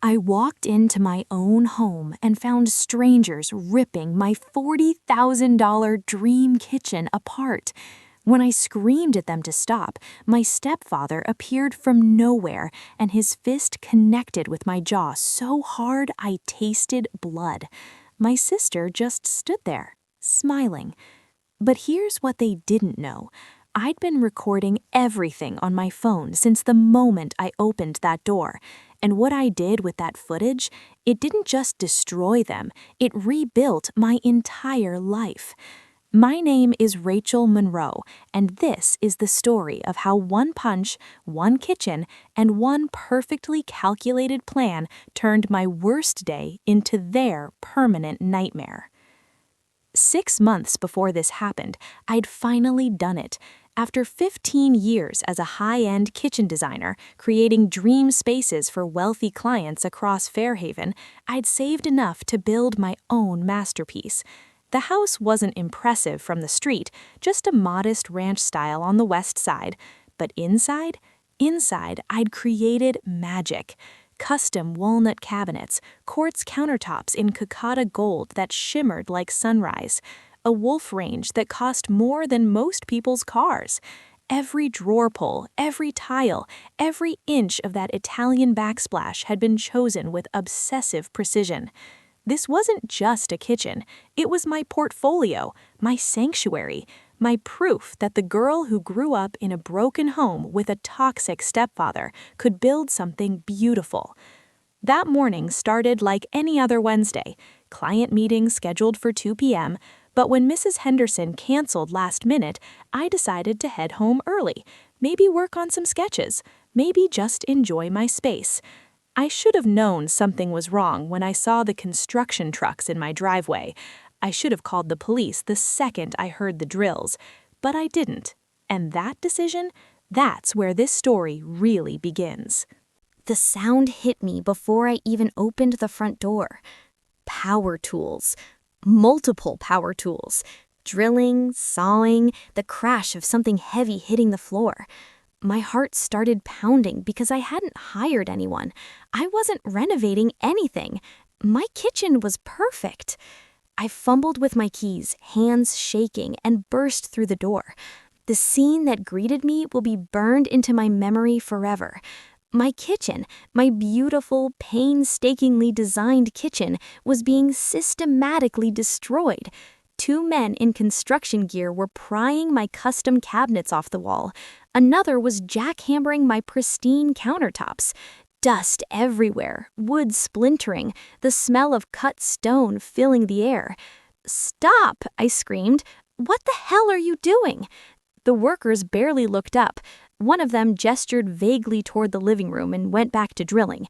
I walked into my own home and found strangers ripping my $40,000 dream kitchen apart. When I screamed at them to stop, my stepfather appeared from nowhere, and his fist connected with my jaw so hard I tasted blood. My sister just stood there, smiling. But here's what they didn't know. I'd been recording everything on my phone since the moment I opened that door. And what I did with that footage, it didn't just destroy them, it rebuilt my entire life. My name is Rachel Monroe, and this is the story of how one punch, one kitchen, and one perfectly calculated plan turned my worst day into their permanent nightmare. 6 months before this happened, I'd finally done it. After 15 years as a high-end kitchen designer, creating dream spaces for wealthy clients across Fairhaven, I'd saved enough to build my own masterpiece. The house wasn't impressive from the street, just a modest ranch style on the west side. But inside, I'd created magic. Custom walnut cabinets, quartz countertops in Kakata gold that shimmered like sunrise, a wolf range that cost more than most people's cars. Every drawer pull, every tile, every inch of that Italian backsplash had been chosen with obsessive precision. This wasn't just a kitchen, it was my portfolio, my sanctuary, my proof that the girl who grew up in a broken home with a toxic stepfather could build something beautiful. That morning started like any other Wednesday, client meeting scheduled for 2 p.m., but when Mrs. Henderson canceled last minute, I decided to head home early, maybe work on some sketches, maybe just enjoy my space. I should have known something was wrong when I saw the construction trucks in my driveway. I should have called the police the second I heard the drills, but I didn't. And that decision, that's where this story really begins. The sound hit me before I even opened the front door. Power tools. Multiple power tools. Drilling, sawing, the crash of something heavy hitting the floor. My heart started pounding because I hadn't hired anyone. I wasn't renovating anything. My kitchen was perfect. I fumbled with my keys, hands shaking, and burst through the door. The scene that greeted me will be burned into my memory forever. My kitchen, my beautiful, painstakingly designed kitchen, was being systematically destroyed. 2 men in construction gear were prying my custom cabinets off the wall. Another was jackhammering my pristine countertops. Dust everywhere, wood splintering, the smell of cut stone filling the air. "Stop!" I screamed. "What the hell are you doing?" The workers barely looked up. One of them gestured vaguely toward the living room and went back to drilling.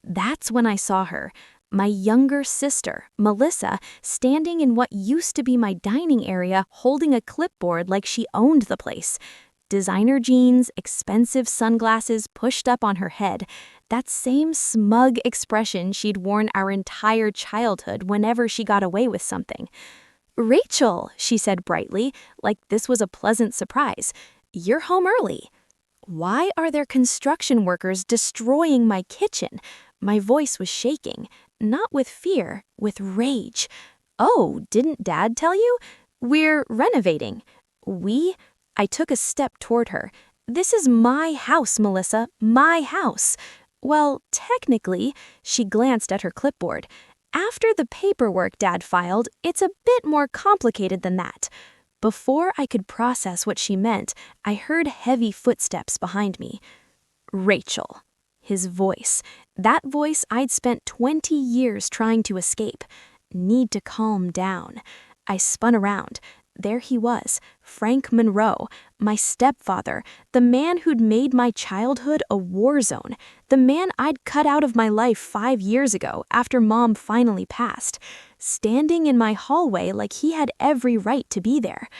That's when I saw her. My younger sister, Melissa, standing in what used to be my dining area, holding a clipboard like she owned the place. Designer jeans, expensive sunglasses pushed up on her head. That same smug expression she'd worn our entire childhood whenever she got away with something. "Rachel," she said brightly, like this was a pleasant surprise. "You're home early." Why are there construction workers destroying my kitchen? My voice was shaking, not with fear, with rage. "Oh, didn't Dad tell you? We're renovating." "We?" I took a step toward her. "This is my house, Melissa, my house." "Well, technically," she glanced at her clipboard. "After the paperwork Dad filed, it's a bit more complicated than that." Before I could process what she meant, I heard heavy footsteps behind me. Rachel. His voice. That voice I'd spent 20 years trying to escape. Need to calm down. I spun around. There he was, Frank Monroe, my stepfather, the man who'd made my childhood a war zone, the man I'd cut out of my life 5 years ago after Mom finally passed, standing in my hallway like he had every right to be there.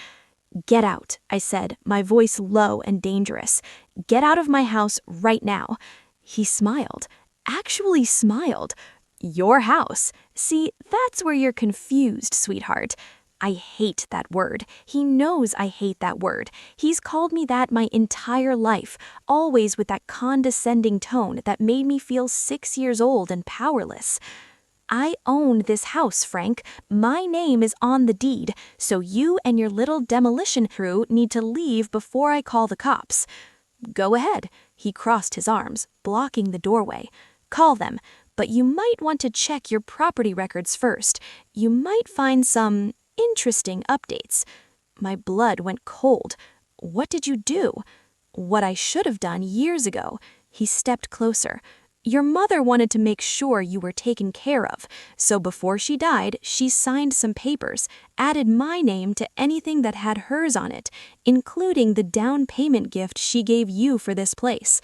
"Get out," I said, my voice low and dangerous. "Get out of my house right now." He smiled, actually smiled. "Your house. See, that's where you're confused, sweetheart. I hate that word. He knows I hate that word. He's called me that my entire life, always with that condescending tone that made me feel 6 years old and powerless. I own this house, Frank. My name is on the deed, so you and your little demolition crew need to leave before I call the cops. Go ahead. He crossed his arms, blocking the doorway. Call them, but you might want to check your property records first. You might find some interesting updates. My blood went cold. What did you do? What I should have done years ago. He stepped closer. Your mother wanted to make sure you were taken care of, so before she died, she signed some papers, added my name to anything that had hers on it, including the down payment gift she gave you for this place.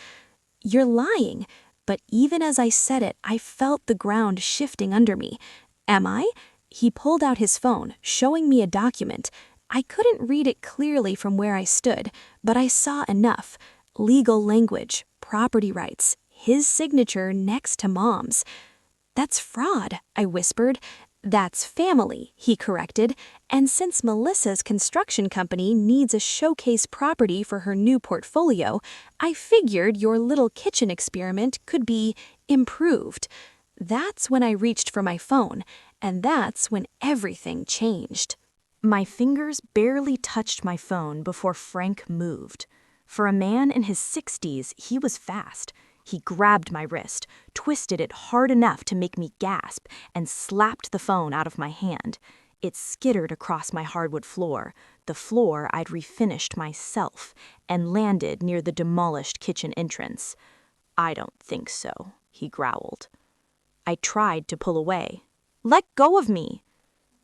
You're lying, but even as I said it, I felt the ground shifting under me. Am I? He pulled out his phone, showing me a document. I couldn't read it clearly from where I stood, but I saw enough. Legal language, property rights, his signature next to Mom's. That's fraud, I whispered. That's family, he corrected. And since Melissa's construction company needs a showcase property for her new portfolio, I figured your little kitchen experiment could be improved. That's when I reached for my phone, and that's when everything changed. My fingers barely touched my phone before Frank moved. For a man in his 60s, he was fast. He grabbed my wrist, twisted it hard enough to make me gasp, and slapped the phone out of my hand. It skittered across my hardwood floor, the floor I'd refinished myself, and landed near the demolished kitchen entrance. I don't think so, he growled. I tried to pull away. Let go of me!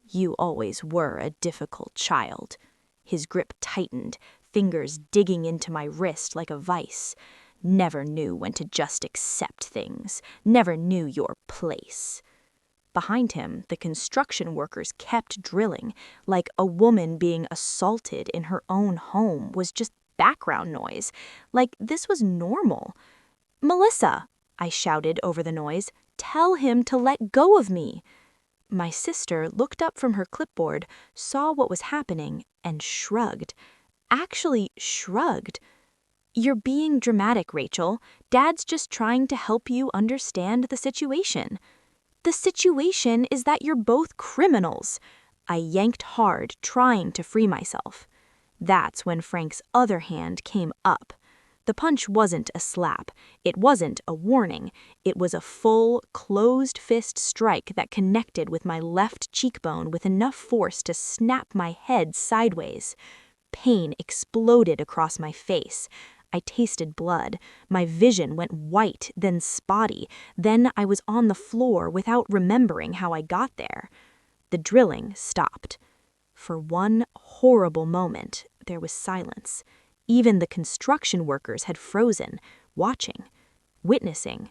You always were a difficult child. His grip tightened, fingers digging into my wrist like a vice. Never knew when to just accept things. Never knew your place. Behind him, the construction workers kept drilling, like a woman being assaulted in her own home was just background noise, like this was normal. Melissa, I shouted over the noise, tell him to let go of me. My sister looked up from her clipboard, saw what was happening, and shrugged. Actually shrugged. You're being dramatic, Rachel. Dad's just trying to help you understand the situation. The situation is that you're both criminals. I yanked hard, trying to free myself. That's when Frank's other hand came up. The punch wasn't a slap. It wasn't a warning. It was a full, closed-fist strike that connected with my left cheekbone with enough force to snap my head sideways. Pain exploded across my face. I tasted blood. My vision went white, then spotty. Then I was on the floor without remembering how I got there. The drilling stopped. For one horrible moment, there was silence. Even the construction workers had frozen, watching, witnessing.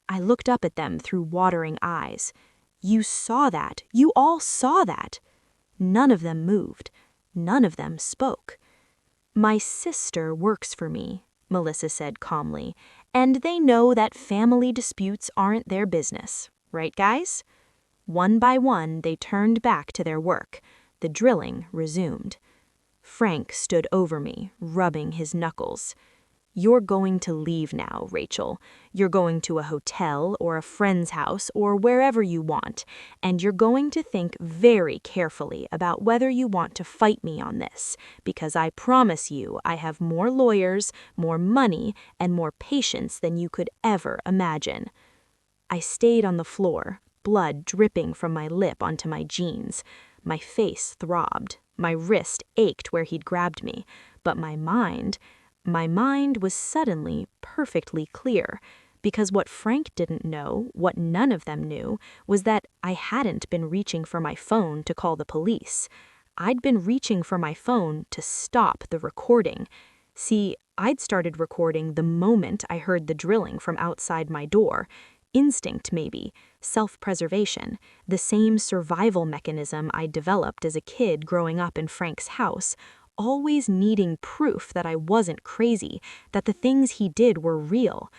I looked up at them through watering eyes. You saw that. You all saw that. None of them moved. None of them spoke. My sister works for me, Melissa said calmly, and they know that family disputes aren't their business, right, guys? One by one, they turned back to their work. The drilling resumed. Frank stood over me, rubbing his knuckles. You're going to leave now, Rachel. You're going to a hotel or a friend's house or wherever you want, and you're going to think very carefully about whether you want to fight me on this, because I promise you I have more lawyers, more money, and more patience than you could ever imagine. I stayed on the floor, blood dripping from my lip onto my jeans. My face throbbed. My wrist ached where he'd grabbed me, but my mind was suddenly perfectly clear, because what Frank didn't know, what none of them knew, was that I hadn't been reaching for my phone to call the police. I'd been reaching for my phone to stop the recording. See, I'd started recording the moment I heard the drilling from outside my door. Instinct, maybe, self-preservation, the same survival mechanism I developed as a kid growing up in Frank's house, always needing proof that I wasn't crazy, that the things he did were real.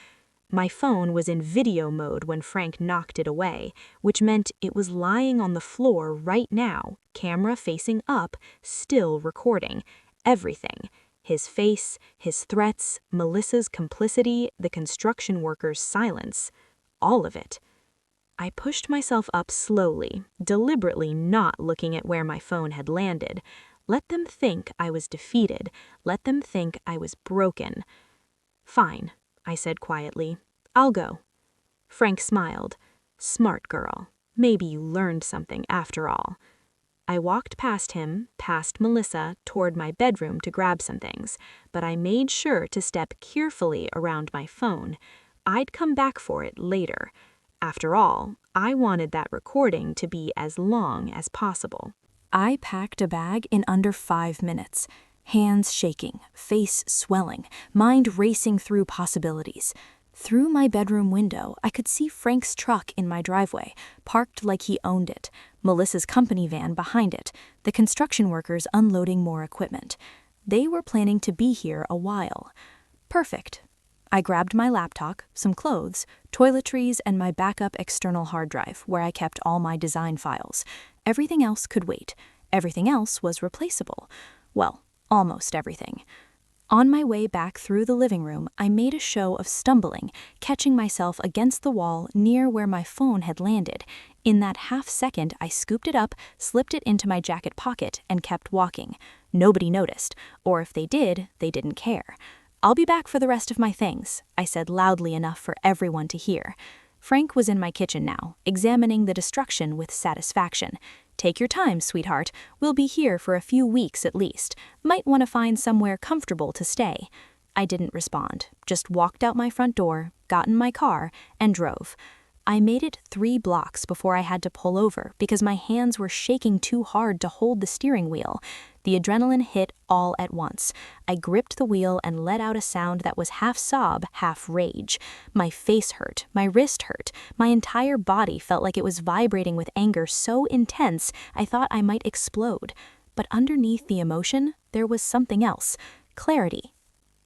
My phone was in video mode when Frank knocked it away, which meant it was lying on the floor right now, camera facing up, still recording. Everything. His face, his threats, Melissa's complicity, the construction worker's silence. All of it. I pushed myself up slowly, deliberately not looking at where my phone had landed. Let them think I was defeated. Let them think I was broken. Fine, I said quietly. I'll go. Frank smiled. Smart girl. Maybe you learned something after all. I walked past him, past Melissa, toward my bedroom to grab some things, but I made sure to step carefully around my phone. I'd come back for it later. After all, I wanted that recording to be as long as possible. I packed a bag in under 5 minutes. Hands shaking, face swelling, mind racing through possibilities. Through my bedroom window, I could see Frank's truck in my driveway, parked like he owned it, Melissa's company van behind it, the construction workers unloading more equipment. They were planning to be here a while. Perfect. I grabbed my laptop, some clothes, toiletries, and my backup external hard drive, where I kept all my design files. Everything else could wait. Everything else was replaceable. Well, almost everything. On my way back through the living room, I made a show of stumbling, catching myself against the wall near where my phone had landed. In that half second, I scooped it up, slipped it into my jacket pocket, and kept walking. Nobody noticed, or if they did, they didn't care. I'll be back for the rest of my things, I said loudly enough for everyone to hear. Frank was in my kitchen now, examining the destruction with satisfaction. Take your time, sweetheart. We'll be here for a few weeks at least. Might want to find somewhere comfortable to stay. I didn't respond, just walked out my front door, got in my car, and drove. I made it 3 blocks before I had to pull over because my hands were shaking too hard to hold the steering wheel. The adrenaline hit all at once. I gripped the wheel and let out a sound that was half sob, half rage. My face hurt, my wrist hurt, my entire body felt like it was vibrating with anger so intense I thought I might explode. But underneath the emotion, there was something else. Clarity.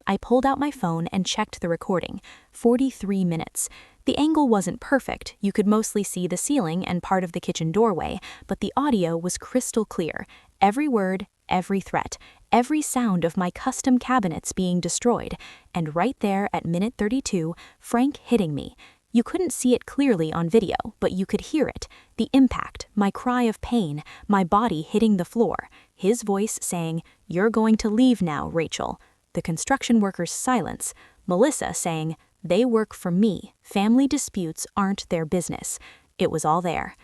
I pulled out my phone and checked the recording. 43 minutes. The angle wasn't perfect, you could mostly see the ceiling and part of the kitchen doorway, but the audio was crystal clear. Every word, every threat, every sound of my custom cabinets being destroyed. And right there at minute 32, Frank hitting me. You couldn't see it clearly on video, but you could hear it. The impact, my cry of pain, my body hitting the floor. His voice saying, "You're going to leave now, Rachel." The construction worker's silence. Melissa saying, "They work for me. Family disputes aren't their business." It was all there.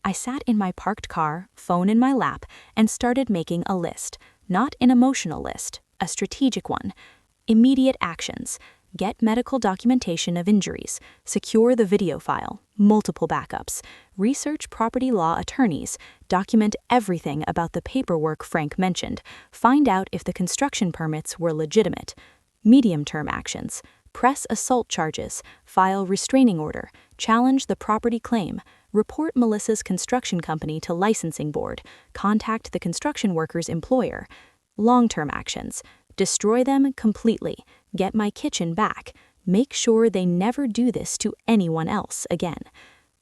I sat in my parked car, phone in my lap, and started making a list. Not an emotional list, a strategic one. Immediate actions. Get medical documentation of injuries. Secure the video file. Multiple backups. Research property law attorneys. Document everything about the paperwork Frank mentioned. Find out if the construction permits were legitimate. Medium-term actions. Press assault charges, file restraining order, challenge the property claim, report Melissa's construction company to licensing board, contact the construction worker's employer. Long-term actions. Destroy them completely. Get my kitchen back. Make sure they never do this to anyone else again.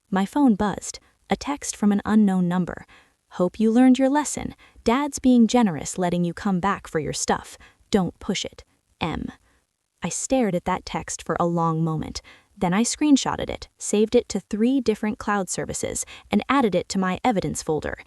My phone buzzed. A text from an unknown number. Hope you learned your lesson. Dad's being generous letting you come back for your stuff. Don't push it. M. I stared at that text for a long moment. Then I screenshotted it, saved it to 3 different cloud services, and added it to my evidence folder.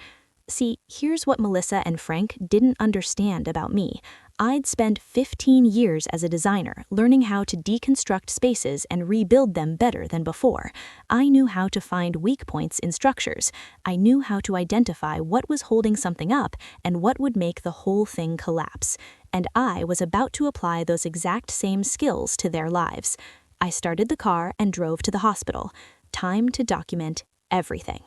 See, here's what Melissa and Frank didn't understand about me. I'd spent 15 years as a designer, learning how to deconstruct spaces and rebuild them better than before. I knew how to find weak points in structures. I knew how to identify what was holding something up and what would make the whole thing collapse. And I was about to apply those exact same skills to their lives. I started the car and drove to the hospital. Time to document everything.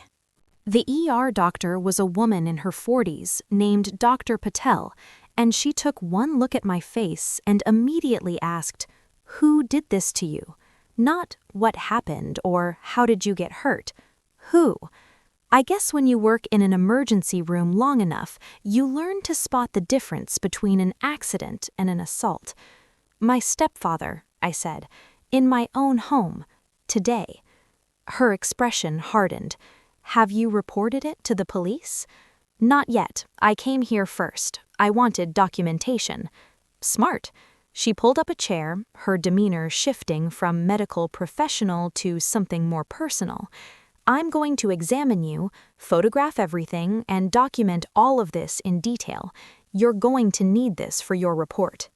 The ER doctor was a woman in her 40s named Dr. Patel, and she took one look at my face and immediately asked, "Who did this to you?" Not what happened or how did you get hurt. Who? I guess when you work in an emergency room long enough, you learn to spot the difference between an accident and an assault. "My stepfather," I said. In my own home. Today. Her expression hardened. Have you reported it to the police? Not yet. I came here first. I wanted documentation. Smart. She pulled up a chair, her demeanor shifting from medical professional to something more personal. I'm going to examine you, photograph everything, and document all of this in detail. You're going to need this for your report.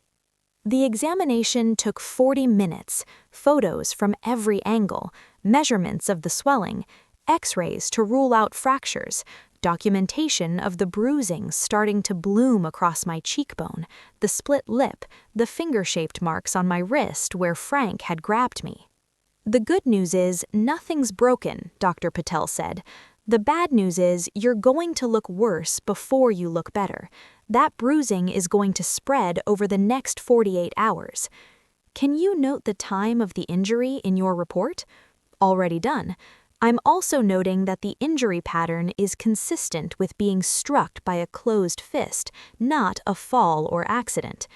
The examination took 40 minutes, photos from every angle, measurements of the swelling, x-rays to rule out fractures, documentation of the bruising starting to bloom across my cheekbone, the split lip, the finger-shaped marks on my wrist where Frank had grabbed me. The good news is nothing's broken, Dr. Patel said. The bad news is you're going to look worse before you look better. That bruising is going to spread over the next 48 hours. Can you note the time of the injury in your report? Already done. I'm also noting that the injury pattern is consistent with being struck by a closed fist, not a fall or accident.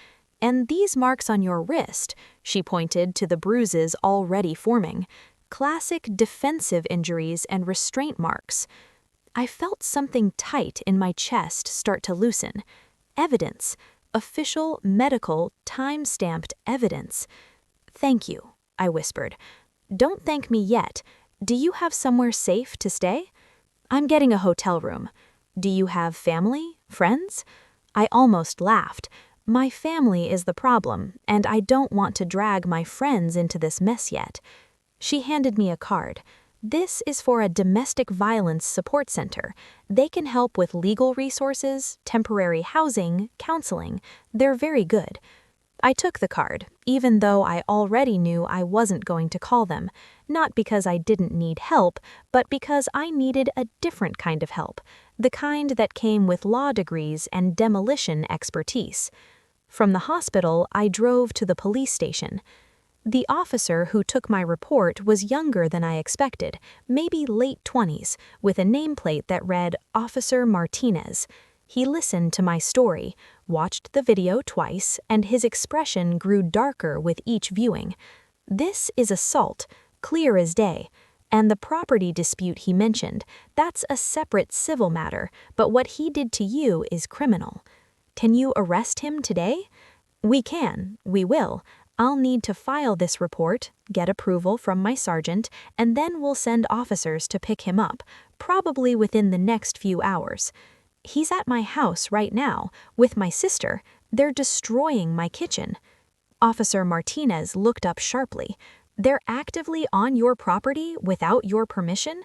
And these marks on your wrist, she pointed to the bruises already forming, classic defensive injuries and restraint marks. I felt something tight in my chest start to loosen. Evidence. Official, medical, time-stamped evidence. Thank you, I whispered. Don't thank me yet. Do you have somewhere safe to stay? I'm getting a hotel room. Do you have family, friends? I almost laughed. My family is the problem, and I don't want to drag my friends into this mess yet. She handed me a card. This is for a domestic violence support center. They can help with legal resources, temporary housing, counseling. They're very good. I took the card, even though I already knew I wasn't going to call them, not because I didn't need help, but because I needed a different kind of help, the kind that came with law degrees and demolition expertise. From the hospital, I drove to the police station. The officer who took my report was younger than I expected, maybe late 20s, with a nameplate that read Officer Martinez. He listened to my story, watched the video twice, and his expression grew darker with each viewing. This is assault, clear as day. And the property dispute he mentioned, that's a separate civil matter, but what he did to you is criminal. Can you arrest him today? We can, we will. I'll need to file this report, get approval from my sergeant, and then we'll send officers to pick him up, probably within the next few hours. He's at my house right now, with my sister. They're destroying my kitchen. Officer Martinez looked up sharply. They're actively on your property without your permission?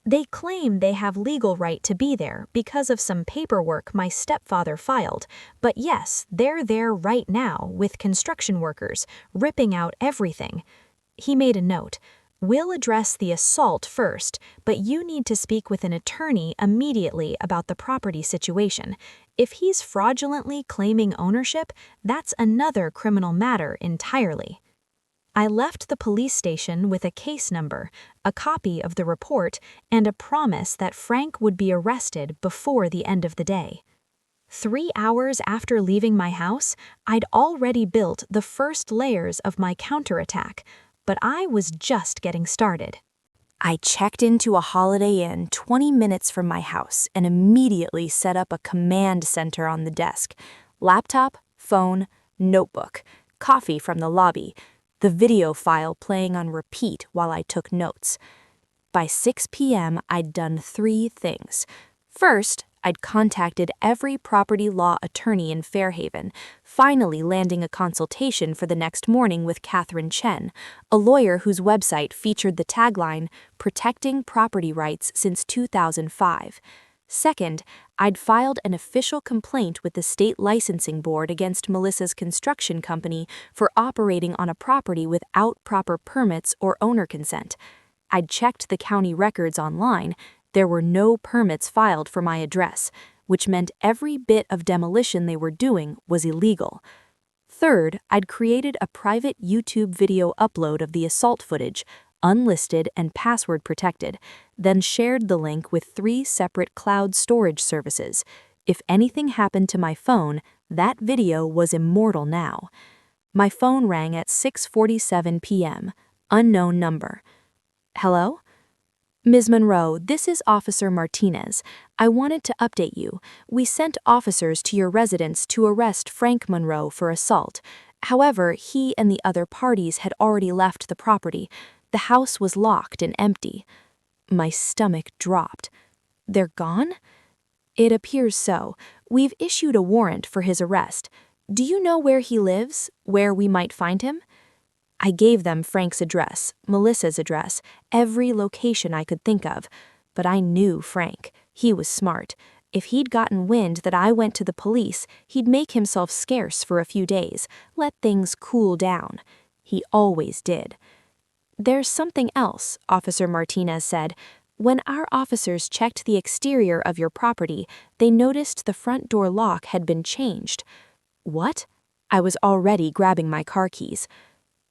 They claim they have legal right to be there because of some paperwork my stepfather filed. But yes, they're there right now with construction workers, ripping out everything. He made a note. We'll address the assault first, but you need to speak with an attorney immediately about the property situation. If he's fraudulently claiming ownership, that's another criminal matter entirely. I left the police station with a case number, a copy of the report, and a promise that Frank would be arrested before the end of the day. 3 hours after leaving my house, I'd already built the first layers of my counterattack, but I was just getting started. I checked into a Holiday Inn 20 minutes from my house and immediately set up a command center on the desk. Laptop, phone, notebook, coffee from the lobby, the video file playing on repeat while I took notes. By 6 p.m., I'd done 3 things. First, I'd contacted every property law attorney in Fairhaven, finally landing a consultation for the next morning with Catherine Chen, a lawyer whose website featured the tagline, "Protecting Property Rights Since 2005. Second, I'd filed an official complaint with the state licensing board against Melissa's construction company for operating on a property without proper permits or owner consent. I'd checked the county records online. There were no permits filed for my address, which meant every bit of demolition they were doing was illegal. Third, I'd created a private YouTube video upload of the assault footage, unlisted and password protected, then shared the link with 3 separate cloud storage services. If anything happened to my phone, that video was immortal now. My phone rang at 6:47 p.m. Unknown number. Hello? Ms. Monroe, this is Officer Martinez. I wanted to update you. We sent officers to your residence to arrest Frank Monroe for assault. However, he and the other parties had already left the property. The house was locked and empty. My stomach dropped. They're gone? It appears so. We've issued a warrant for his arrest. Do you know where he lives? Where we might find him? I gave them Frank's address, Melissa's address, every location I could think of. But I knew Frank. He was smart. If he'd gotten wind that I went to the police, he'd make himself scarce for a few days, let things cool down. He always did. There's something else, Officer Martinez said. When our officers checked the exterior of your property, they noticed the front door lock had been changed. What? I was already grabbing my car keys.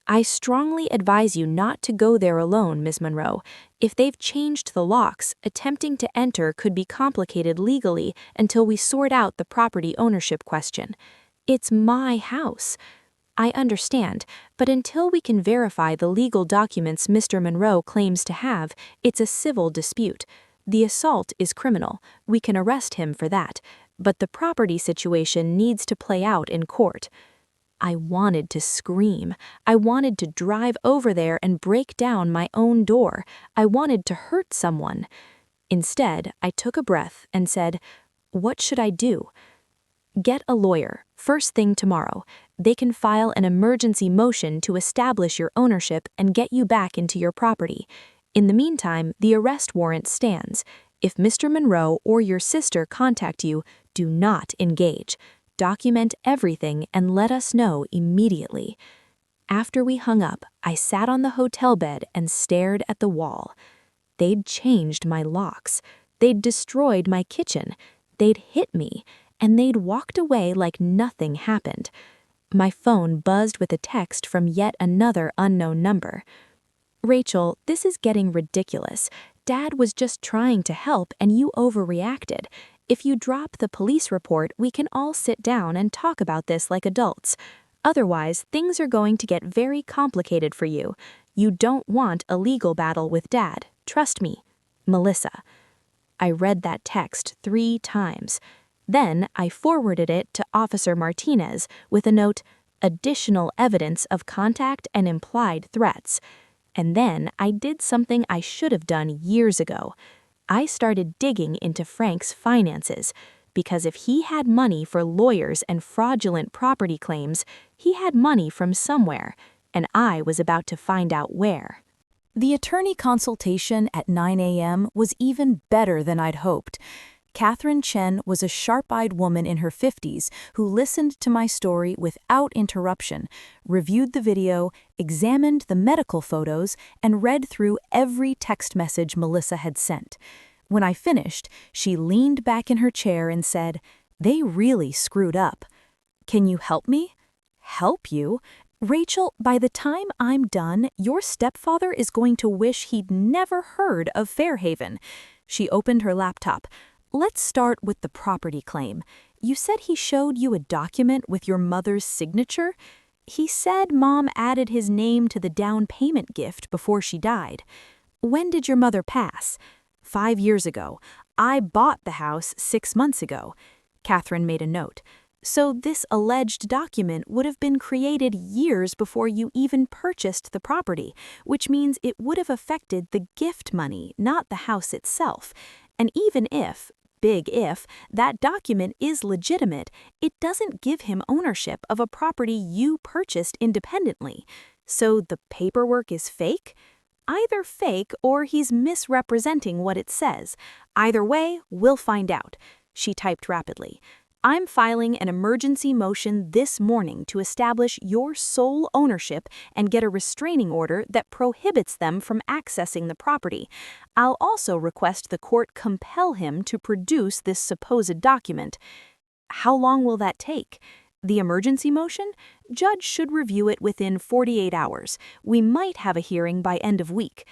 I strongly advise you not to go there alone, Ms. Monroe. If they've changed the locks, attempting to enter could be complicated legally until we sort out the property ownership question. It's my house. I understand, but until we can verify the legal documents Mr. Monroe claims to have, it's a civil dispute. The assault is criminal. We can arrest him for that. But the property situation needs to play out in court. I wanted to scream. I wanted to drive over there and break down my own door. I wanted to hurt someone. Instead, I took a breath and said, "What should I do?" Get a lawyer, first thing tomorrow. They can file an emergency motion to establish your ownership and get you back into your property. In the meantime, the arrest warrant stands. If Mr. Monroe or your sister contact you, do not engage. Document everything and let us know immediately. After we hung up, I sat on the hotel bed and stared at the wall. They'd changed my locks. They'd destroyed my kitchen. They'd hit me, and they'd walked away like nothing happened. My phone buzzed with a text from yet another unknown number. Rachel, this is getting ridiculous. Dad was just trying to help and you overreacted. If you drop the police report, we can all sit down and talk about this like adults. Otherwise, things are going to get very complicated for you. You don't want a legal battle with Dad. Trust me. Melissa. I read that text 3 times. Then I forwarded it to Officer Martinez with a note, "Additional evidence of contact and implied threats." And then I did something I should have done years ago. I started digging into Frank's finances, because if he had money for lawyers and fraudulent property claims, he had money from somewhere, and I was about to find out where. The attorney consultation at 9 a.m. was even better than I'd hoped. Catherine Chen was a sharp-eyed woman in her 50s who listened to my story without interruption, reviewed the video, examined the medical photos, and read through every text message Melissa had sent. When I finished, she leaned back in her chair and said, "They really screwed up. Can you help me?" "Help you? Rachel, by the time I'm done, your stepfather is going to wish he'd never heard of Fairhaven." She opened her laptop. "Let's start with the property claim. You said he showed you a document with your mother's signature? He said Mom added his name to the down payment gift before she died. When did your mother pass?" 5 years ago. I bought the house 6 months ago." Catherine made a note. "So this alleged document would have been created years before you even purchased the property, which means it would have affected the gift money, not the house itself. And even if, big if, that document is legitimate, it doesn't give him ownership of a property you purchased independently. So the paperwork is fake? Either fake or he's misrepresenting what it says. Either way, we'll find out." She typed rapidly. "I'm filing an emergency motion this morning to establish your sole ownership and get a restraining order that prohibits them from accessing the property. I'll also request the court compel him to produce this supposed document." "How long will that take?" "The emergency motion? Judge should review it within 48 hours. We might have a hearing by end of week."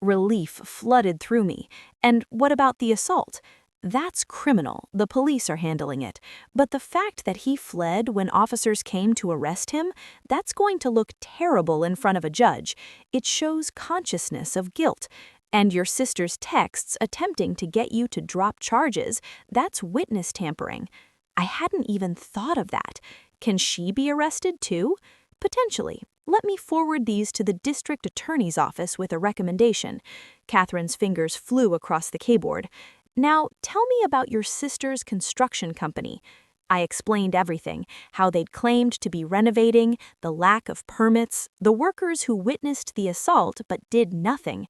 Relief flooded through me. "And what about the assault?" That's criminal. The police are handling it. But the fact that he fled when officers came to arrest him, that's going to look terrible in front of a judge. It shows consciousness of guilt. And your sister's texts attempting to get you to drop charges, that's witness tampering. I hadn't even thought of that. Can she be arrested too? Potentially. Let me forward these to the district attorney's office with a recommendation. Catherine's fingers flew across the keyboard. Now, tell me about your sister's construction company. I explained everything, how they'd claimed to be renovating, the lack of permits, the workers who witnessed the assault but did nothing.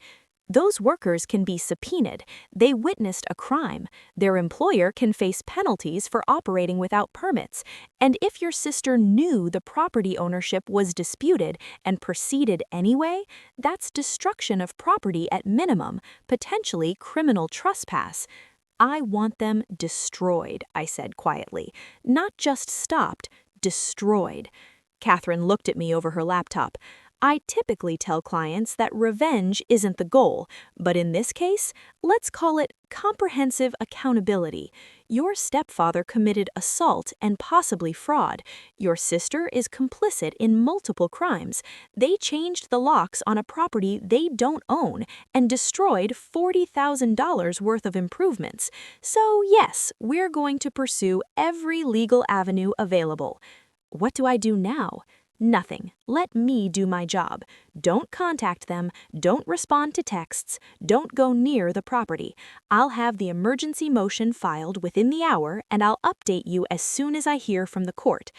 Those workers can be subpoenaed. They witnessed a crime. Their employer can face penalties for operating without permits. And if your sister knew the property ownership was disputed and proceeded anyway, that's destruction of property at minimum, potentially criminal trespass. I want them destroyed, I said quietly. Not just stopped, destroyed. Catherine looked at me over her laptop. I typically tell clients that revenge isn't the goal, but in this case, let's call it comprehensive accountability. Your stepfather committed assault and possibly fraud. Your sister is complicit in multiple crimes. They changed the locks on a property they don't own and destroyed $40,000 worth of improvements. So yes, we're going to pursue every legal avenue available. What do I do now? Nothing. Let me do my job. Don't contact them. Don't respond to texts. Don't go near the property. I'll have the emergency motion filed within the hour, and I'll update you as soon as I hear from the court.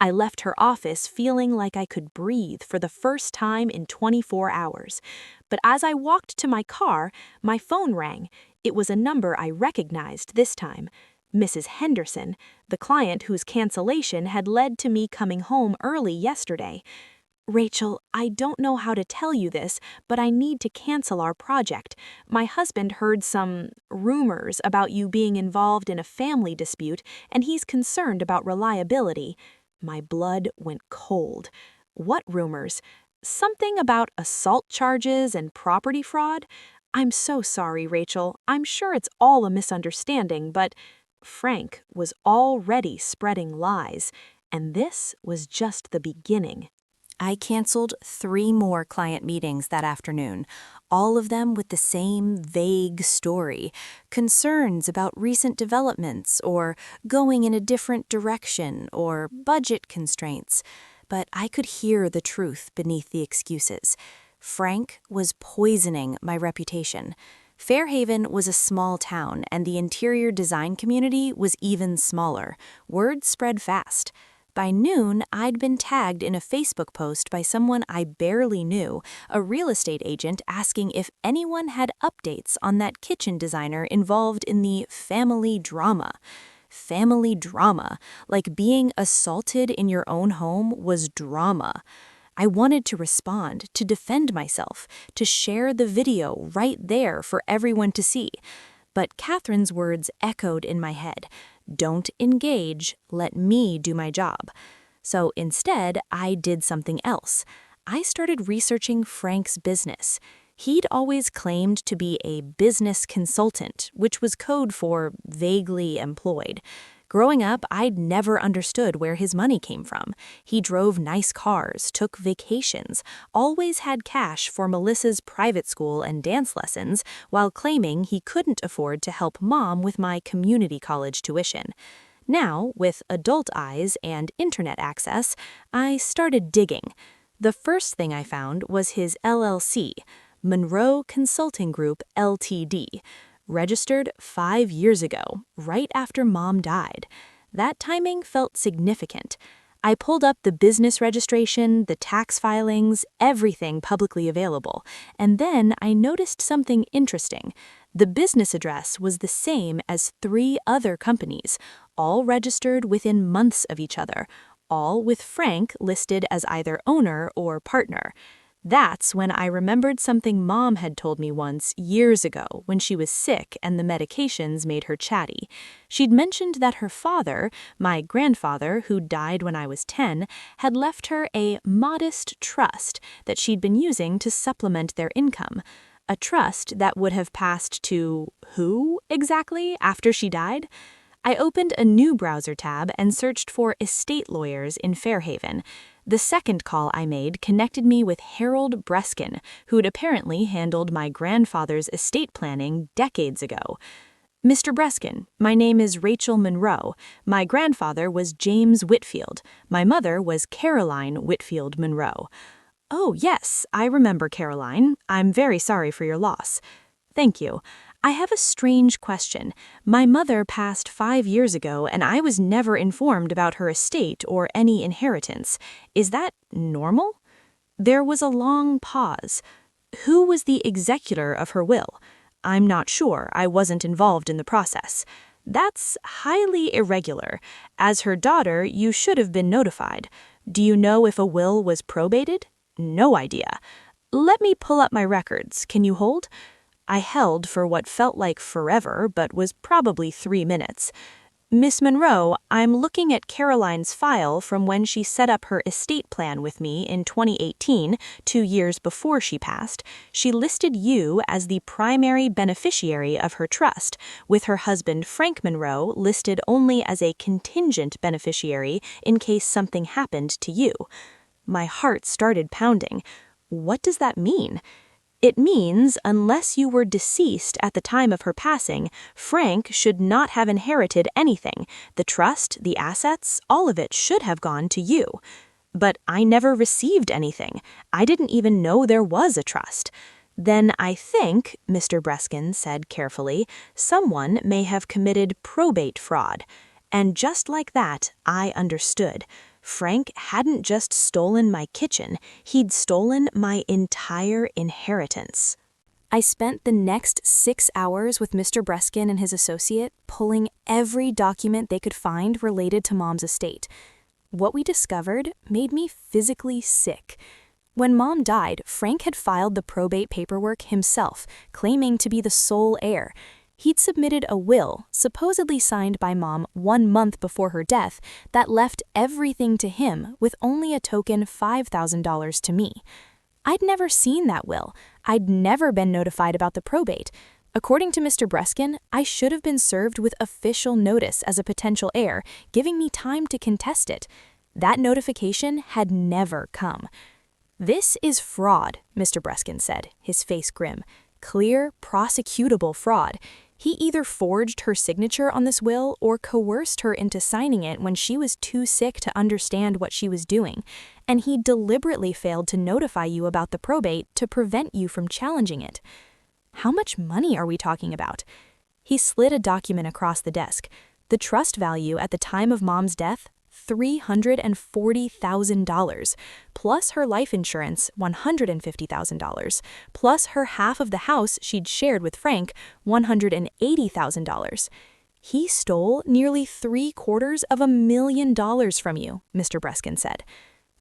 I left her office feeling like I could breathe for the first time in 24 hours. But as I walked to my car, my phone rang. It was a number I recognized this time. Mrs. Henderson, the client whose cancellation had led to me coming home early yesterday. Rachel, I don't know how to tell you this, but I need to cancel our project. My husband heard some rumors about you being involved in a family dispute, and he's concerned about reliability. My blood went cold. What rumors? Something about assault charges and property fraud? I'm so sorry, Rachel. I'm sure it's all a misunderstanding, but Frank was already spreading lies, and this was just the beginning. I canceled 3 more client meetings that afternoon, all of them with the same vague story, concerns about recent developments or going in a different direction or budget constraints. But I could hear the truth beneath the excuses. Frank was poisoning my reputation. Fairhaven was a small town, and the interior design community was even smaller. Word spread fast. By noon, I'd been tagged in a Facebook post by someone I barely knew, a real estate agent asking if anyone had updates on that kitchen designer involved in the family drama. Family drama, like being assaulted in your own home was drama. I wanted to respond, to defend myself, to share the video right there for everyone to see. But Catherine's words echoed in my head. Don't engage, let me do my job. So instead, I did something else. I started researching Frank's business. He'd always claimed to be a business consultant, which was code for vaguely employed. Growing up, I'd never understood where his money came from. He drove nice cars, took vacations, always had cash for Melissa's private school and dance lessons, while claiming he couldn't afford to help Mom with my community college tuition. Now, with adult eyes and internet access, I started digging. The first thing I found was his LLC, Monroe Consulting Group Ltd., registered 5 years ago, right after Mom died. That timing felt significant. I pulled up the business registration, the tax filings, everything publicly available, and then I noticed something interesting. The business address was the same as 3 other companies, all registered within months of each other, all with Frank listed as either owner or partner. That's when I remembered something Mom had told me once years ago when she was sick and the medications made her chatty. She'd mentioned that her father, my grandfather, who died when I was 10, had left her a modest trust that she'd been using to supplement their income. A trust that would have passed to who exactly after she died? I opened a new browser tab and searched for estate lawyers in Fairhaven. The second call I made connected me with Harold Breskin, who'd apparently handled my grandfather's estate planning decades ago. Mr. Breskin, my name is Rachel Monroe. My grandfather was James Whitfield. My mother was Caroline Whitfield Monroe. Oh, yes, I remember Caroline. I'm very sorry for your loss. Thank you. I have a strange question. My mother passed 5 years ago, and I was never informed about her estate or any inheritance. Is that normal? There was a long pause. Who was the executor of her will? I'm not sure. I wasn't involved in the process. That's highly irregular. As her daughter, you should have been notified. Do you know if a will was probated? No idea. Let me pull up my records. Can you hold? I held for what felt like forever, but was probably 3 minutes. Miss Monroe, I'm looking at Caroline's file from when she set up her estate plan with me in 2018, 2 years before she passed. She listed you as the primary beneficiary of her trust, with her husband Frank Monroe listed only as a contingent beneficiary in case something happened to you. My heart started pounding. What does that mean? It means, unless you were deceased at the time of her passing, Frank should not have inherited anything. The trust, the assets, all of it should have gone to you. But I never received anything. I didn't even know there was a trust. Then I think, Mr. Breskin said carefully, someone may have committed probate fraud. And just like that, I understood. Frank hadn't just stolen my kitchen, he'd stolen my entire inheritance. I spent the next 6 hours with Mr. Breskin and his associate, pulling every document they could find related to Mom's estate. What we discovered made me physically sick. When Mom died, Frank had filed the probate paperwork himself, claiming to be the sole heir. He'd submitted a will, supposedly signed by Mom 1 month before her death, that left everything to him with only a token $5,000 to me. I'd never seen that will. I'd never been notified about the probate. According to Mr. Breskin, I should have been served with official notice as a potential heir, giving me time to contest it. That notification had never come. This is fraud, Mr. Breskin said, his face grim. Clear, prosecutable fraud. He either forged her signature on this will or coerced her into signing it when she was too sick to understand what she was doing, and he deliberately failed to notify you about the probate to prevent you from challenging it. How much money are we talking about? He slid a document across the desk. The trust value at the time of Mom's death, $340,000, plus her life insurance, $150,000, plus her half of the house she'd shared with Frank, $180,000. He stole nearly $750,000 from you, Mr. Breskin said.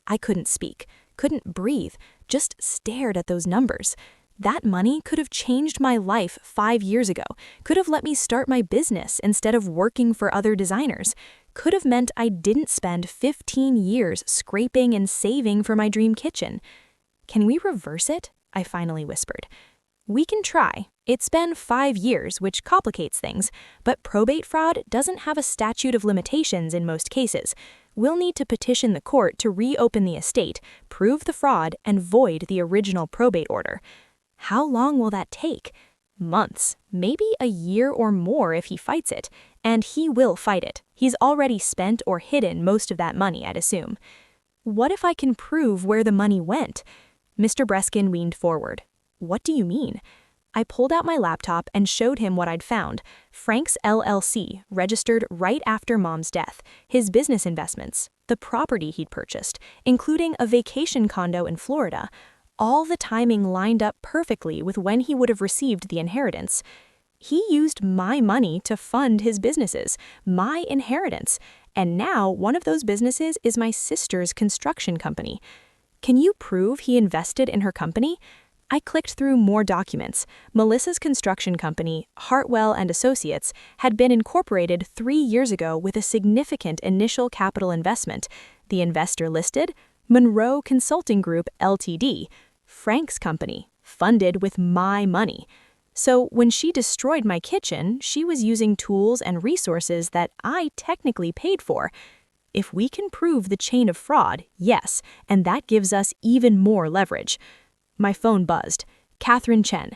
I couldn't speak, couldn't breathe, just stared at those numbers. That money could have changed my life 5 years ago, could have let me start my business instead of working for other designers, could have meant I didn't spend 15 years scraping and saving for my dream kitchen. Can we reverse it? I finally whispered. We can try. It's been 5 years, which complicates things, but probate fraud doesn't have a statute of limitations in most cases. We'll need to petition the court to reopen the estate, prove the fraud, and void the original probate order. How long will that take? Months, maybe a year or more if he fights it. And he will fight it. He's already spent or hidden most of that money, I'd assume. What if I can prove where the money went? Mr. Breskin leaned forward. What do you mean? I pulled out my laptop and showed him what I'd found. Frank's LLC, registered right after Mom's death, his business investments, the property he'd purchased, including a vacation condo in Florida. All the timing lined up perfectly with when he would have received the inheritance. He used my money to fund his businesses, my inheritance, and now one of those businesses is my sister's construction company. Can you prove he invested in her company? I clicked through more documents. Melissa's construction company, Hartwell and Associates, had been incorporated 3 years ago with a significant initial capital investment. The investor listed? Monroe Consulting Group, Ltd. Frank's company, funded with my money. So when she destroyed my kitchen, she was using tools and resources that I technically paid for. If we can prove the chain of fraud, yes, and that gives us even more leverage. My phone buzzed. Catherine Chen.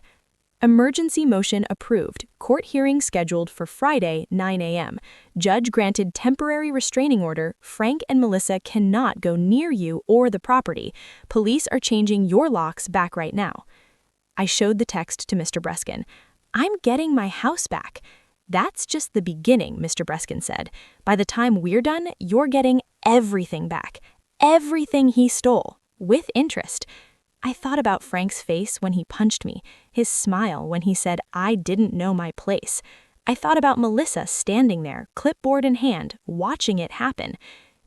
Emergency motion approved. Court hearing scheduled for Friday, 9 a.m. Judge granted temporary restraining order. Frank and Melissa cannot go near you or the property. Police are changing your locks back right now. I showed the text to Mr. Breskin. I'm getting my house back. That's just the beginning, Mr. Breskin said. By the time we're done, you're getting everything back. Everything he stole, with interest. I thought about Frank's face when he punched me, his smile when he said I didn't know my place. I thought about Melissa standing there, clipboard in hand, watching it happen.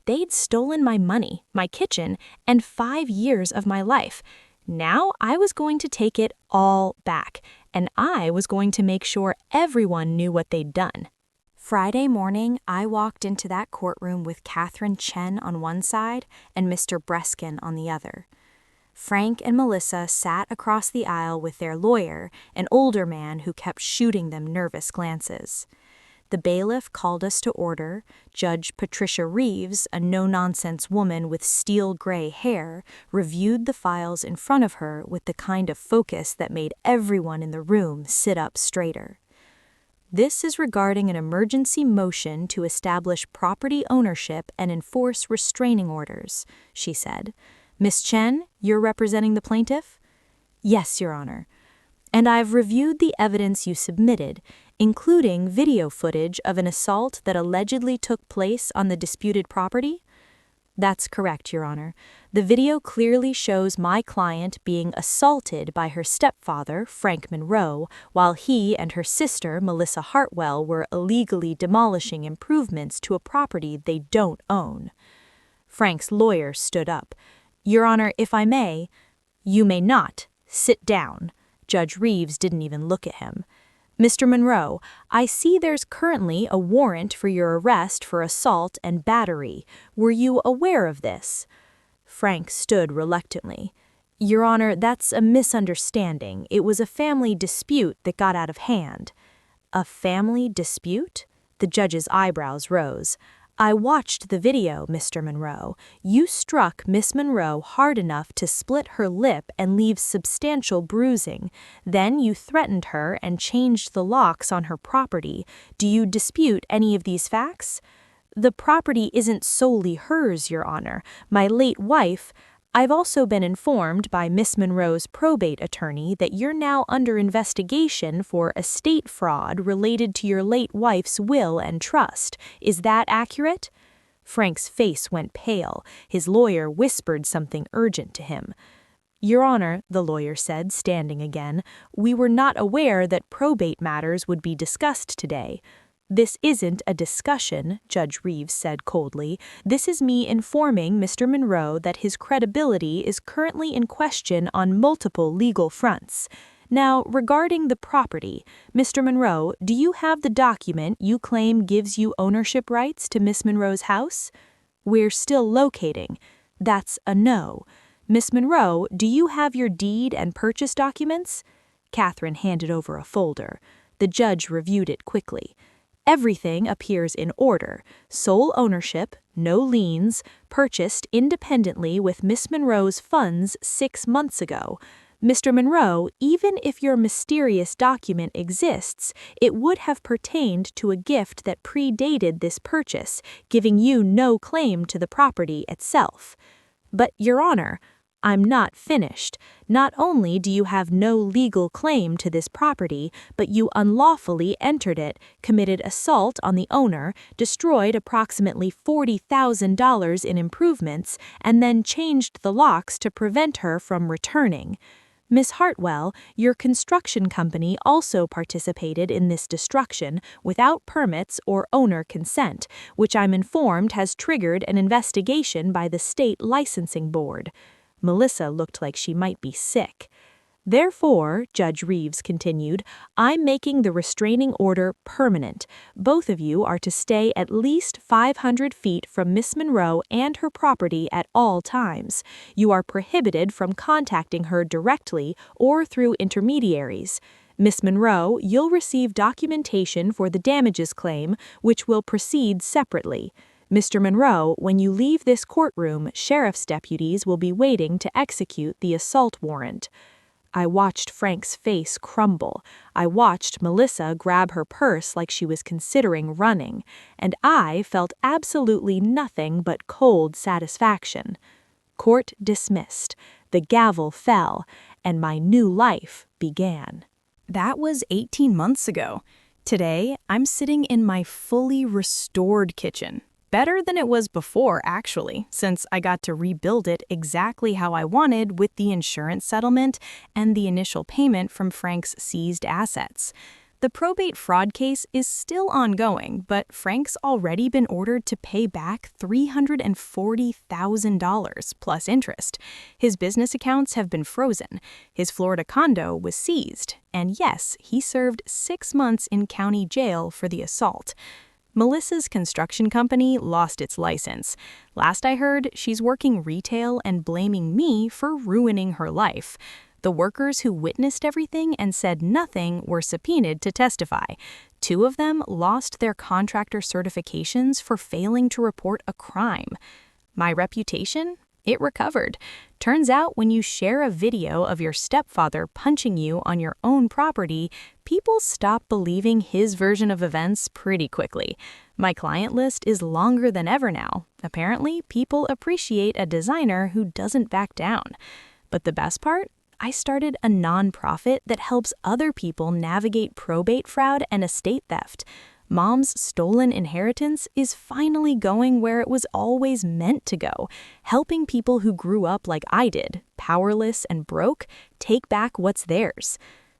They'd stolen my money, my kitchen, and 5 years of my life. Now I was going to take it all back, and I was going to make sure everyone knew what they'd done. Friday morning, I walked into that courtroom with Catherine Chen on one side and Mr. Breskin on the other. Frank and Melissa sat across the aisle with their lawyer, an older man who kept shooting them nervous glances. The bailiff called us to order. Judge Patricia Reeves, a no-nonsense woman with steel-gray hair, reviewed the files in front of her with the kind of focus that made everyone in the room sit up straighter. This is regarding an emergency motion to establish property ownership and enforce restraining orders, she said. Miss Chen, you're representing the plaintiff? Yes, Your Honor. And I've reviewed the evidence you submitted, including video footage of an assault that allegedly took place on the disputed property? That's correct, Your Honor. The video clearly shows my client being assaulted by her stepfather, Frank Monroe, while he and her sister, Melissa Hartwell, were illegally demolishing improvements to a property they don't own. Frank's lawyer stood up. Your Honor, if I may— You may not. Sit down. Judge Reeves didn't even look at him. Mr. Monroe, I see there's currently a warrant for your arrest for assault and battery. Were you aware of this? Frank stood reluctantly. Your Honor, that's a misunderstanding. It was a family dispute that got out of hand. A family dispute? The judge's eyebrows rose. I watched the video, Mr. Monroe. You struck Miss Monroe hard enough to split her lip and leave substantial bruising. Then you threatened her and changed the locks on her property. Do you dispute any of these facts? The property isn't solely hers, Your Honor. My late wife— I've also been informed by Miss Monroe's probate attorney that you're now under investigation for estate fraud related to your late wife's will and trust. Is that accurate? Frank's face went pale. His lawyer whispered something urgent to him. Your Honor, the lawyer said, standing again, we were not aware that probate matters would be discussed today. This isn't a discussion, Judge Reeves said coldly. This is me informing Mr. Monroe that his credibility is currently in question on multiple legal fronts. Now, regarding the property, Mr. Monroe, do you have the document you claim gives you ownership rights to Miss Monroe's house? We're still locating. That's a no. Miss Monroe, do you have your deed and purchase documents? Catherine handed over a folder. The judge reviewed it quickly. Everything appears in order. Sole ownership, no liens, purchased independently with Miss Monroe's funds 6 months ago. Mr. Monroe, even if your mysterious document exists, it would have pertained to a gift that predated this purchase, giving you no claim to the property itself. But, Your Honor, I'm not finished. Not only do you have no legal claim to this property, but you unlawfully entered it, committed assault on the owner, destroyed approximately $40,000 in improvements, and then changed the locks to prevent her from returning. Miss Hartwell, your construction company also participated in this destruction without permits or owner consent, which I'm informed has triggered an investigation by the state licensing board. Melissa looked like she might be sick. Therefore, Judge Reeves continued, I'm making the restraining order permanent. Both of you are to stay at least 500 feet from Miss Monroe and her property at all times. You are prohibited from contacting her directly or through intermediaries. Miss Monroe, you'll receive documentation for the damages claim, which will proceed separately. Mr. Monroe, when you leave this courtroom, sheriff's deputies will be waiting to execute the assault warrant. I watched Frank's face crumble. I watched Melissa grab her purse like she was considering running, and I felt absolutely nothing but cold satisfaction. Court dismissed. The gavel fell, and my new life began. That was 18 months ago. Today, I'm sitting in my fully restored kitchen. Better than it was before, actually, since I got to rebuild it exactly how I wanted with the insurance settlement and the initial payment from Frank's seized assets. The probate fraud case is still ongoing, but Frank's already been ordered to pay back $340,000 plus interest. His business accounts have been frozen. His Florida condo was seized. And yes, he served 6 months in county jail for the assault. Melissa's construction company lost its license. Last I heard, she's working retail and blaming me for ruining her life. The workers who witnessed everything and said nothing were subpoenaed to testify. 2 of them lost their contractor certifications for failing to report a crime. My reputation? It recovered. Turns out when you share a video of your stepfather punching you on your own property, people stop believing his version of events pretty quickly. My client list is longer than ever now. Apparently, people appreciate a designer who doesn't back down. But the best part? I started a nonprofit that helps other people navigate probate fraud and estate theft. Mom's stolen inheritance is finally going where it was always meant to go, helping people who grew up like I did, powerless and broke, take back what's theirs.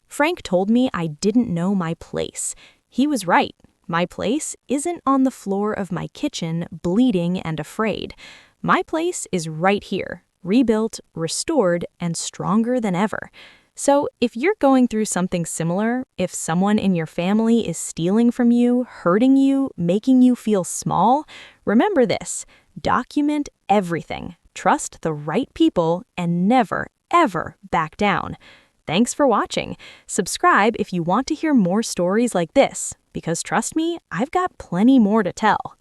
Frank told me I didn't know my place. He was right. My place isn't on the floor of my kitchen, bleeding and afraid. My place is right here, rebuilt, restored, and stronger than ever. So if you're going through something similar, if someone in your family is stealing from you, hurting you, making you feel small, remember this: document everything, trust the right people, and never, ever back down. Thanks for watching. Subscribe if you want to hear more stories like this, because trust me, I've got plenty more to tell.